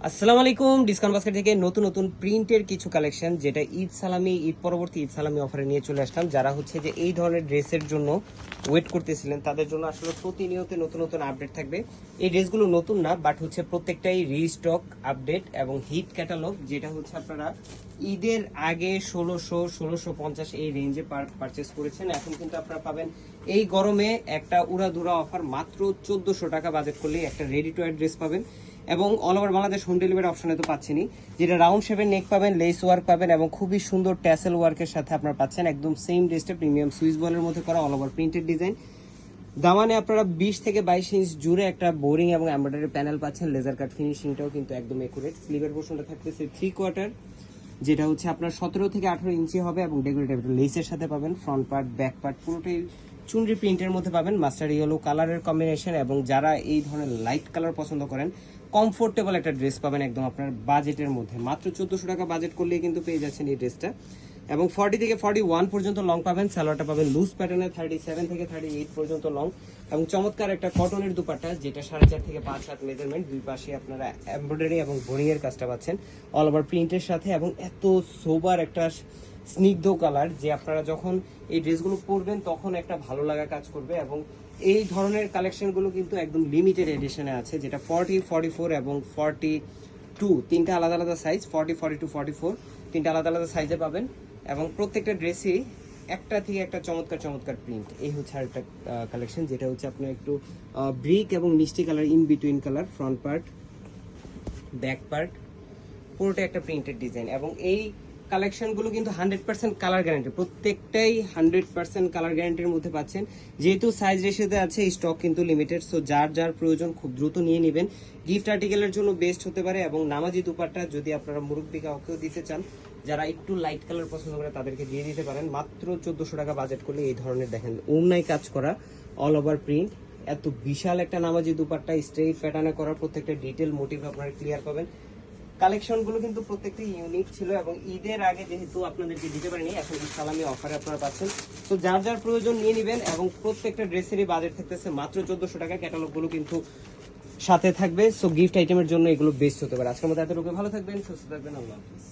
আসসালামু আলাইকুম। Discount basket থেকে নতুন নতুন প্রিন্টের কিছু কালেকশন, যেটা ঈদ সালামি, ঈদ পরবর্তী ঈদ সালামি অফারে নিয়ে চলে আসলাম। যারা হচ্ছে যে এই ধরনের ড্রেসের জন্য ওয়েট করতেছিলেন, তাদের জন্য আসলে প্রতিনিয়ত নতুন নতুন আপডেট থাকবে। এই ড্রেসগুলো নতুন না, বাট হচ্ছে প্রত্যেকটাই রিস্টক আপডেট এবং হিট ক্যাটালগ, যেটা হচ্ছে আপনারা ঈদের আগে 1650 এই রেঞ্জে পারচেস করেছেন। এখন কিন্তু আপনারা পাবেন এই গরমে একটা উড়াধুরা অফার, মাত্র 1400 টাকা বাজেট করলেই একটা রেডি টু ওয়্যার ড্রেস পাবেন। এবং all over Bangladesh home delivery অপশনে তো পাচ্ছেনই, যেটা রাউন্ড শেপের নেক পাবেন, লেস ওয়ার্ক পাবেন এবং খুবই সুন্দর ট্যাসেল ওয়ার্কের সাথে আপনারা পাচ্ছেন একদম সেম ড্রেসটা প্রিমিয়াম সুইস বলের মধ্যে করা অল ওভার প্রিন্টেড ডিজাইন। দামানে আপনারা 20 থেকে 22 ইঞ্চ জুড়ে একটা বোরিং এবং এমব্রয়ডারি প্যানেল পাচ্ছেন। লেজার কাট ফিনিশিংটাও কিন্তু একদম একুরেট। স্লিভের পোর্শনটা থাকতেছে 3/4, যেটা হচ্ছে আপনার 17 থেকে 18 ইঞ্চি হবে এবং ডেকোরেটিভ লেসের সাথে পাবেন। ফ্রন্ট পার্ট ব্যাক পার্ট পুরোটাই চুনরি প্রিন্টের মধ্যে পাবেন, মাস্টার ইয়েলো কালারের কম্বিনেশন। এবং যারা এই ধরনের লাইট কালার পছন্দ করেন, কমফোর্টেবল একটা ড্রেস পাবেন একদম আপনার বাজেটের মধ্যে। মাত্র 1400 টাকা বাজেট করলেই কিন্তু পেয়ে যাচ্ছেন এই ড্রেসটা। এবং 40 থেকে 41 পর্যন্ত লং পাবেন। সালোয়ারটা পাবেন লুজ প্যাটার্নে, 37 থেকে 38 পর্যন্ত লং এবং চমৎকার একটা কটনের দুপাট্টা, যেটা 4.5 থেকে 5 হাত মেজারমেন্ট। দুই পাশে আপনারা এমব্রয়ডারি এবং বোরিং এর কাজটা পাচ্ছেন অল ওভার প্রিন্টের সাথে। এবং এত সোবার একটা স্নিগ্ধ কালার, যে আপনারা যখন এই ড্রেসগুলো পরবেন তখন একটা ভালো লাগা কাজ করবে। এবং এই ধরনের কালেকশনগুলো কিন্তু একদম লিমিটেড এডিশনে আছে, যেটা 40, 44 এবং 42, তিনটা আলাদা আলাদা সাইজ, 40, 42, 44 তিনটা আলাদা আলাদা সাইজে পাবেন। এবং প্রত্যেকটা ড্রেসই একটা থেকে একটা চমৎকার চমৎকার প্রিন্ট। এই হচ্ছে আরেকটা কালেকশন, যেটা হচ্ছে আপনার একটু ব্রিক এবং মিষ্টি colour, in between colour. Front part back part পুরোটা একটা প্রিন্টেড ডিজাইন। এবং এই কালেকশনগুলো কিন্তু 100% কালার গ্যারান্টি, প্রত্যেকটাই 100% কালার গ্যারান্টির মধ্যে পাচ্ছেন। যেহেতু সাইজ রেশিওতে আছে, স্টক কিন্তু লিমিটেড, সো যার যার প্রয়োজন খুব দ্রুত নিয়ে নেবেন। গিফট আর্টিকেলের জন্য বেস্ট হতে পারে। এবং নামাজি দুপাট্টা যদি আপনারা মুরব্বি কাউকেও দিতে চান, যারা একটু লাইট কালার পছন্দ করে, তাদেরকে দিয়ে দিতে পারেন। মাত্র 1400 টাকা বাজেট করলে এই ধরনের দেখেন ওড়নায় কাজ করা অল ওভার প্রিন্ট, এত বিশাল একটা নামাজি দুপাট্টা স্ট্রেইট প্যাটার্নে করা, প্রত্যেকটা ডিটেল মোটিভ আপনারা ক্লিয়ার পাবেন। কালেকশনগুলো কিন্তু প্রত্যেকটা ইউনিক ছিল এবং ঈদের আগে যেহেতু আপনাদেরকে দিতে পারিনি, এখন ঈদ সালামি অফারে আপনারা পাচ্ছেন। তো যার যার প্রয়োজন নিয়ে নেবেন। এবং প্রত্যেকটা ড্রেসেরই বাজেট থাকতেছে মাত্র 1400 টাকা। ক্যাটালগুলো কিন্তু সাথে থাকবে, সো গিফট আইটেমের জন্য এগুলো বেস্ট হতে পারে। আজকের মতো এতটুকু, ভালো থাকবেন, সুস্থ থাকবেন, আল্লাহ হাফিজ।